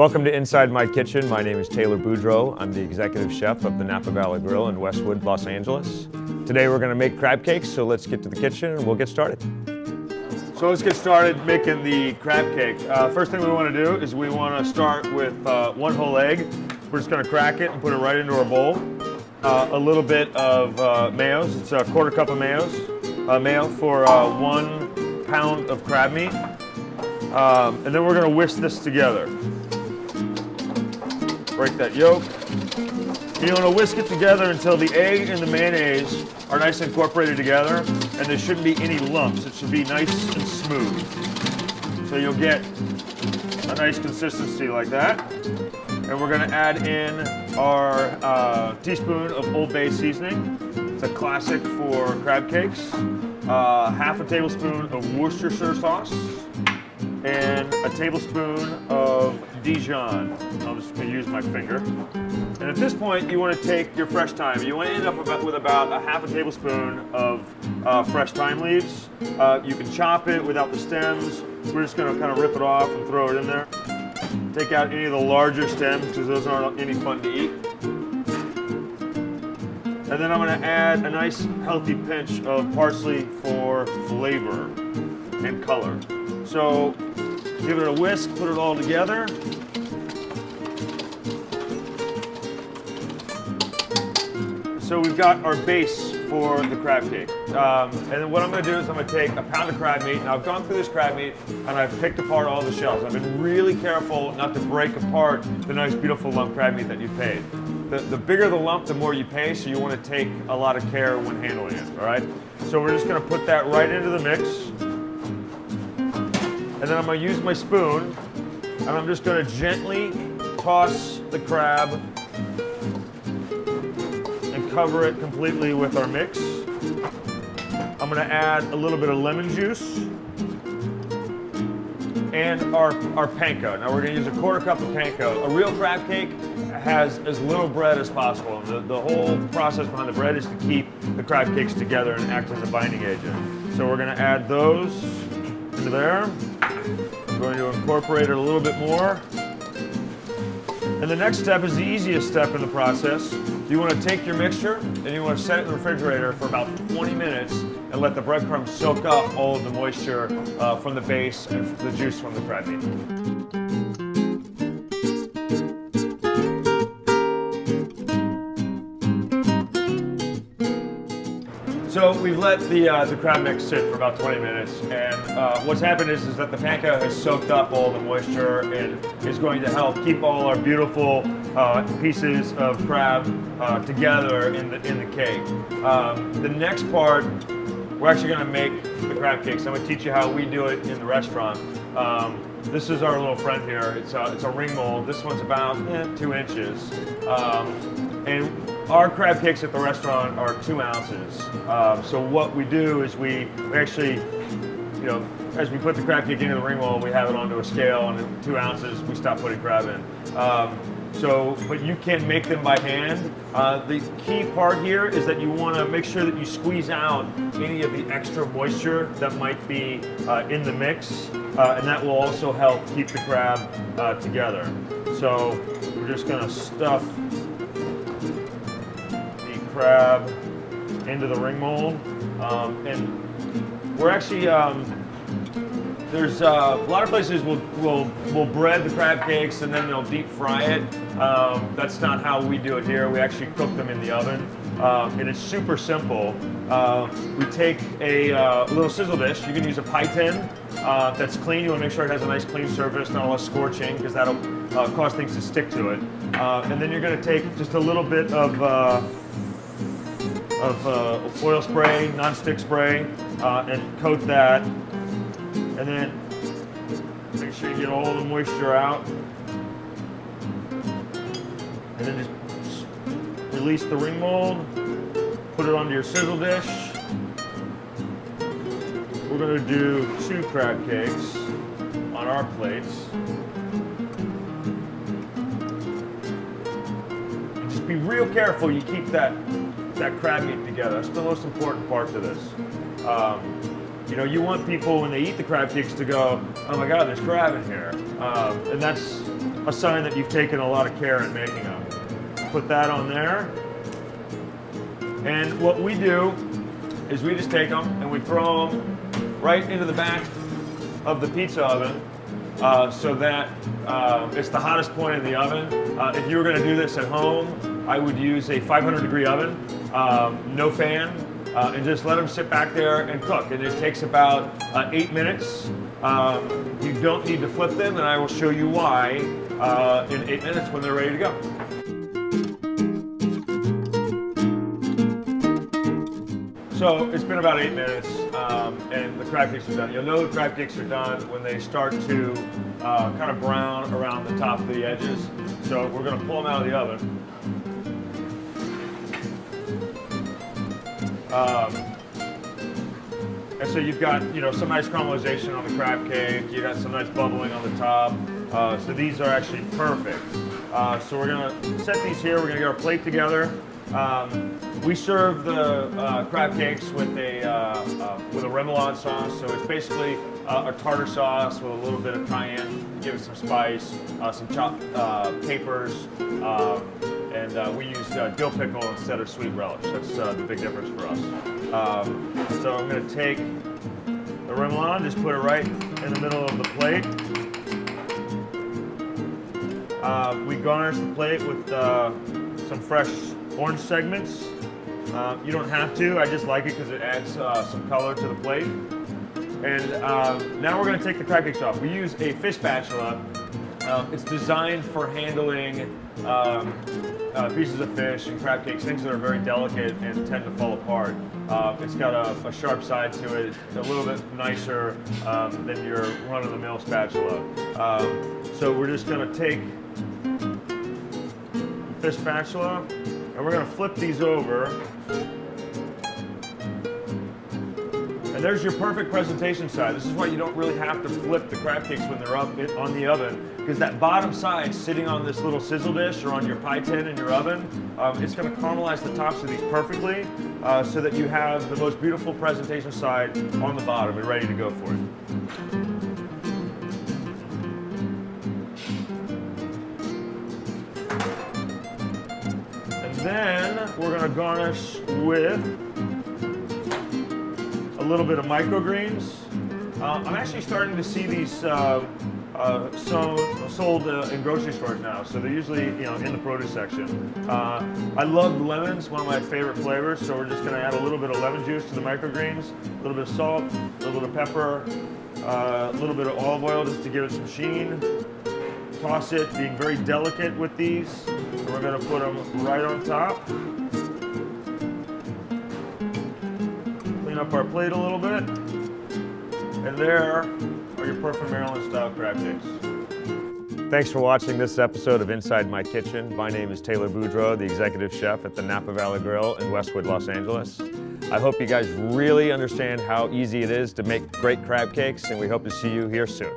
Welcome to Inside My Kitchen. My name is Taylor Boudreaux. I'm the Executive Chef of the Napa Valley Grille in Westwood, Los Angeles. Today we're going to make crab cakes, so let's get to the kitchen and we'll get started. So let's get started making the crab cake. First thing we want to do is we want to start with one whole egg. We're just going to crack it and put it right into our bowl. A little bit of mayos. It's a quarter cup of mayo for 1 pound of crab meat. And then we're going to whisk this together. Break that yolk. You want to whisk it together until the egg and the mayonnaise are nice and incorporated together, and there shouldn't be any lumps. It should be nice and smooth. So you'll get a nice consistency like that. And we're going to add in our teaspoon of Old Bay seasoning. It's a classic for crab cakes. Half a tablespoon of Worcestershire sauce. And a tablespoon of Dijon. I'm just going to use my finger. And at this point, you want to take your fresh thyme. You want to end up with about a half a tablespoon of fresh thyme leaves. You can chop it without the stems. We're just going to kind of rip it off and throw it in there. Take out any of the larger stems because those aren't any fun to eat. And then I'm going to add a nice healthy pinch of parsley for flavor and color. So give it a whisk, put it all together. So we've got our base for the crab cake. And then what I'm going to do is I'm going to take a pound of crab meat. Now I've gone through this crab meat and I've picked apart all the shells. I've been really careful not to break apart the nice beautiful lump crab meat that you paid. The bigger the lump, the more you pay, so you want to take a lot of care when handling it, all right? So we're just going to put that right into the mix. And then I'm going to use my spoon, and I'm just going to gently toss the crab and cover it completely with our mix. I'm going to add a little bit of lemon juice and our panko. Now we're going to use a quarter cup of panko. A real crab cake has as little bread as possible. The whole process behind the bread is to keep the crab cakes together and act as a binding agent. So we're going to add those into there. I'm going to incorporate it a little bit more. And the next step is the easiest step in the process. You want to take your mixture and you want to set it in the refrigerator for about 20 minutes and let the breadcrumbs soak up all of the moisture from the base and the juice from the crab meat. So we've let the crab mix sit for about 20 minutes, and what's happened is that the panko has soaked up all the moisture and is going to help keep all our beautiful pieces of crab together in the cake. The next part, we're actually going to make the crab cakes. I'm going to teach you how we do it in the restaurant. This is our little friend here. It's a ring mold. This one's about 2 inches. And our crab cakes at the restaurant are 2 ounces. So what we do is we actually, you know, as we put the crab cake into the ring mold, we have it onto a scale, and at 2 ounces, we stop putting crab in. But you can make them by hand. The key part here is that you want to make sure that you squeeze out any of the extra moisture that might be in the mix, and that will also help keep the crab together. So we're just going to stuff the crab into the ring mold, and we're actually there's a lot of places will bread the crab cakes and then they'll deep fry it. That's not how we do it here. We actually cook them in the oven, and it's super simple. We take a little sizzle dish. You can use a pie tin that's clean. You want to make sure it has a nice clean surface, not a lot of scorching, because that'll cause things to stick to it. And then you're going to take just a little bit of foil spray, non-stick spray, and coat that. And then make sure you get all the moisture out. And then just release the ring mold, put it onto your sizzle dish. We're going to do 2 crab cakes on our plates. And just be real careful you keep that crab meat together. That's the most important part to this. You know, you want people when they eat the crab cakes to go, oh my God, there's crab in here. And that's a sign that you've taken a lot of care in making them. Put that on there. And what we do is we just take them and we throw them right into the back of the pizza oven so that it's the hottest point in the oven. If you were going to do this at home, I would use a 500-degree oven, no fan, and just let them sit back there and cook. And it takes about 8 minutes. You don't need to flip them, and I will show you why in 8 minutes when they're ready to go. So it's been about 8 minutes, and the crab cakes are done. You'll know the crab cakes are done when they start to kind of brown around the top of the edges. So we're going to pull them out of the oven. And so you've got, you know, some nice caramelization on the crab cake. You got some nice bubbling on the top. So these are actually perfect. So we're going to set these here. We're going to get our plate together. We serve the crab cakes with a remoulade sauce. So it's basically a tartar sauce with a little bit of cayenne, give it some spice, some chopped capers, and we use dill pickle instead of sweet relish. That's the big difference for us. So I'm going to take the remoulade, just put it right in the middle of the plate. We garnish the plate with some fresh orange segments. You don't have to, I just like it because it adds some color to the plate. And now we're going to take the crab cakes off. We use a fish spatula. It's designed for handling pieces of fish and crab cakes, things that are very delicate and tend to fall apart. It's got a sharp side to it. It's a little bit nicer than your run-of-the-mill spatula. So we're just going to take the fish spatula and we're going to flip these over. And there's your perfect presentation side. This is why you don't really have to flip the crab cakes when they're up on the oven, because that bottom side sitting on this little sizzle dish or on your pie tin in your oven, it's going to caramelize the tops of these perfectly so that you have the most beautiful presentation side on the bottom and ready to go for it. And then we're going to garnish with a little bit of microgreens. I'm actually starting to see these sold in grocery stores now, so they're usually, you know, in the produce section. I love lemons, one of my favorite flavors, so we're just going to add a little bit of lemon juice to the microgreens, a little bit of salt, a little bit of pepper, a little bit of olive oil just to give it some sheen. Toss it, being very delicate with these. And we're going to put them right on top. Up our plate a little bit, and there are your perfect Maryland style crab cakes. Thanks for watching this episode of Inside My Kitchen. My name is Taylor Boudreaux, the executive chef at the Napa Valley Grille in Westwood, Los Angeles. I hope you guys really understand how easy it is to make great crab cakes, and we hope to see you here soon.